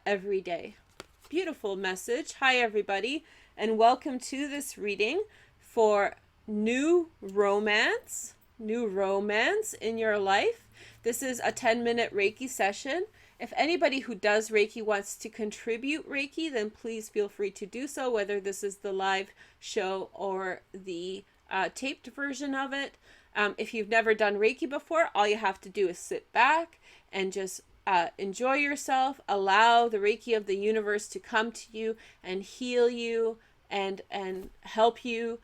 every day. Beautiful message. Hi, everybody, and welcome to this reading for new romance in your life. This is a 10-minute Reiki session. If anybody who does Reiki wants to contribute Reiki, then please feel free to do so, whether this is the live show or the taped version of it. If you've never done Reiki before, all you have to do is sit back and just enjoy yourself. Allow the Reiki of the universe to come to you and heal you and help you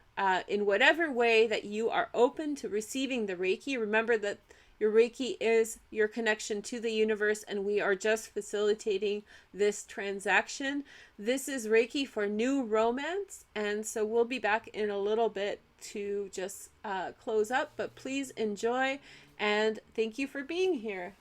in whatever way that you are open to receiving the Reiki. Remember that your Reiki is your connection to the universe, and we are just facilitating this transaction. This is Reiki for new romance, and so we'll be back in a little bit to just close up, but please enjoy, and thank you for being here.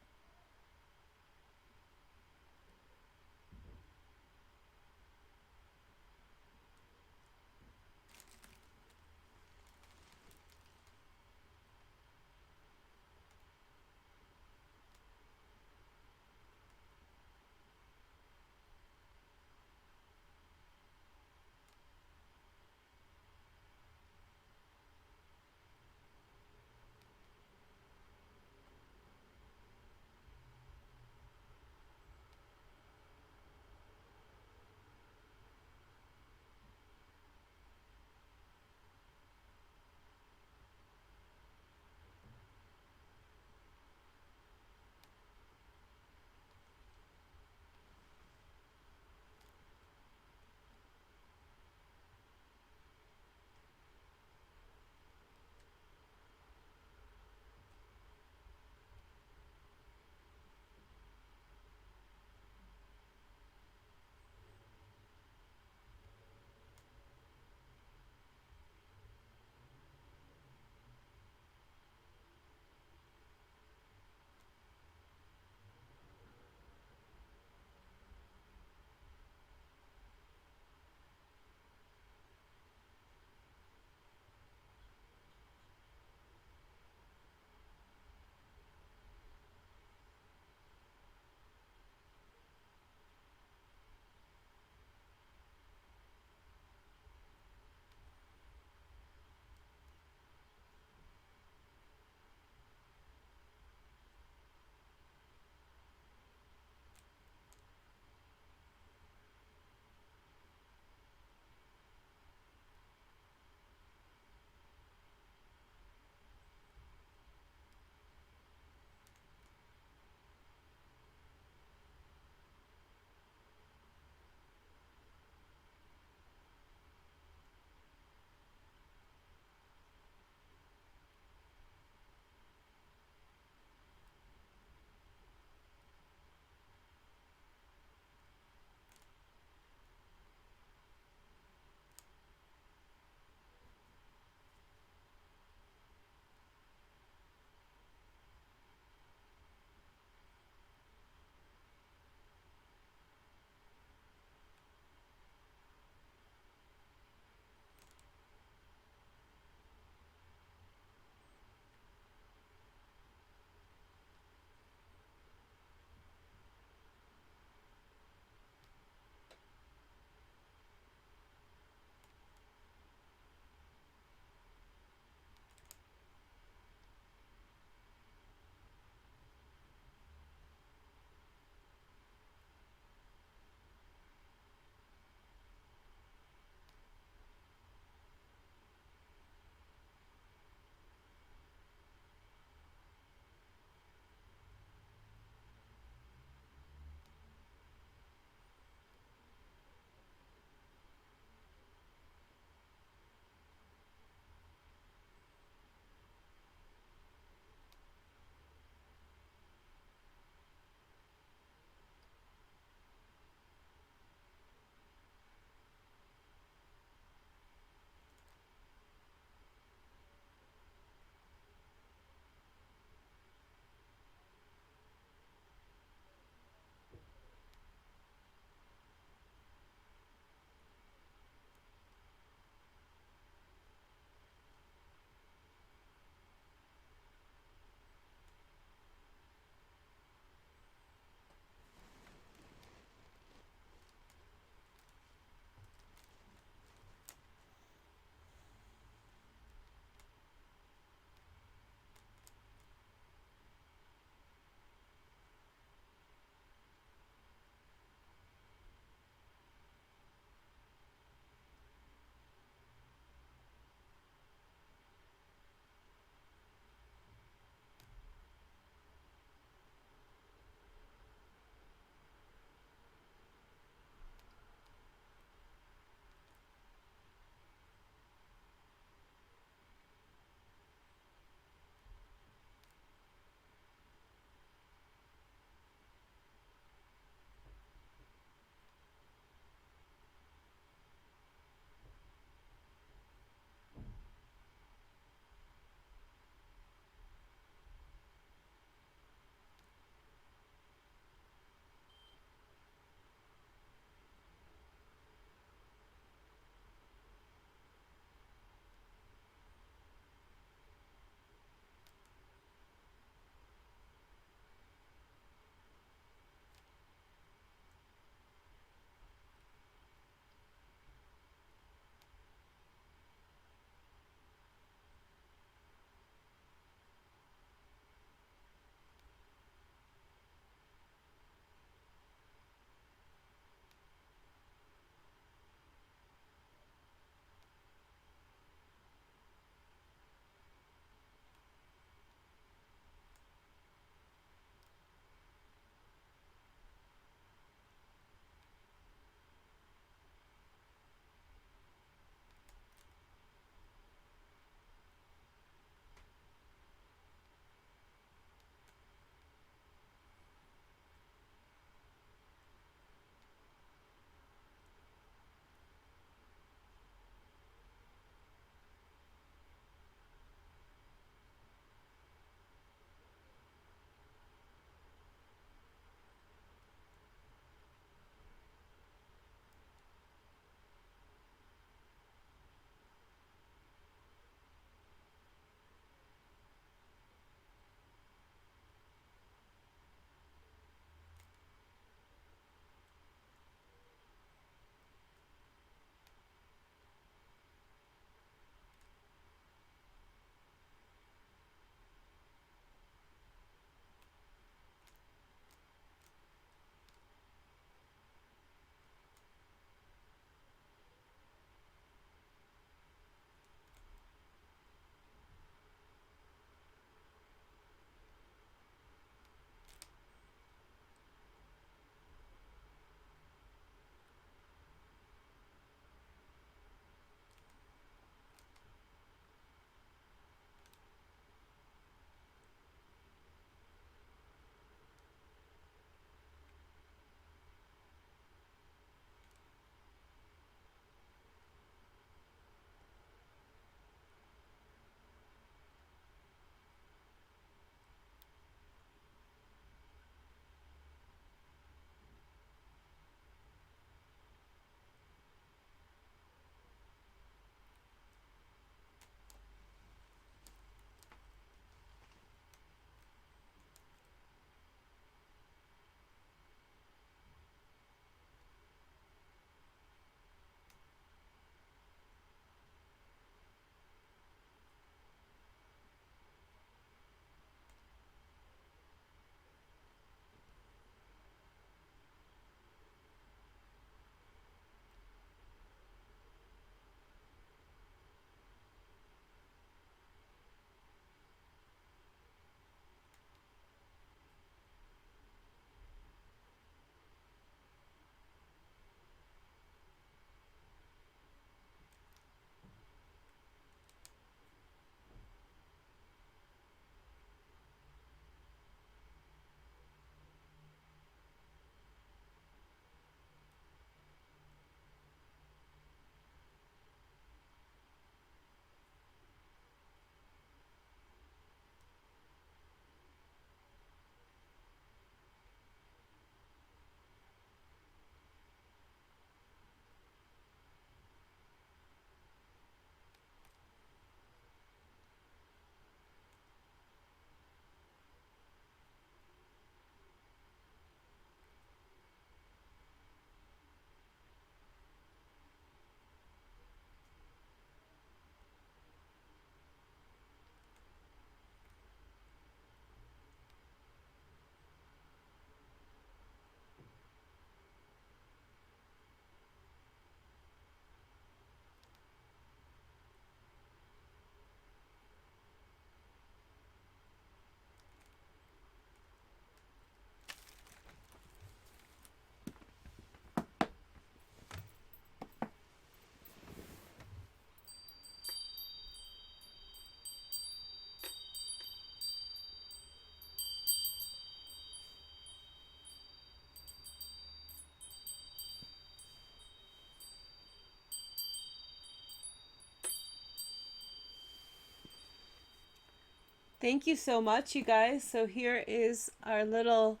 Thank you so much, you guys. So here is our little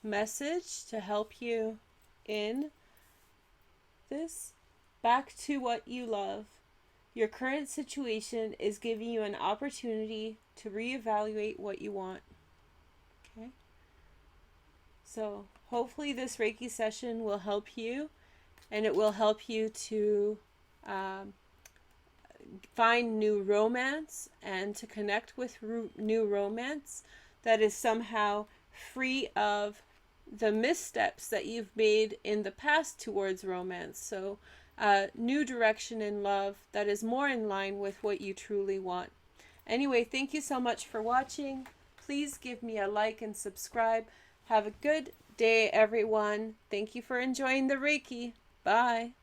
message to help you in this. Back to what you love. Your current situation is giving you an opportunity to reevaluate what you want. Okay? So hopefully this Reiki session will help you, and it will help you to find new romance and to connect with new romance that is somehow free of the missteps that you've made in the past towards romance. So new direction in love that is more in line with what you truly want. Anyway, thank you so much for watching. Please give me a like and subscribe. Have a good day, everyone. Thank you for enjoying the Reiki. Bye.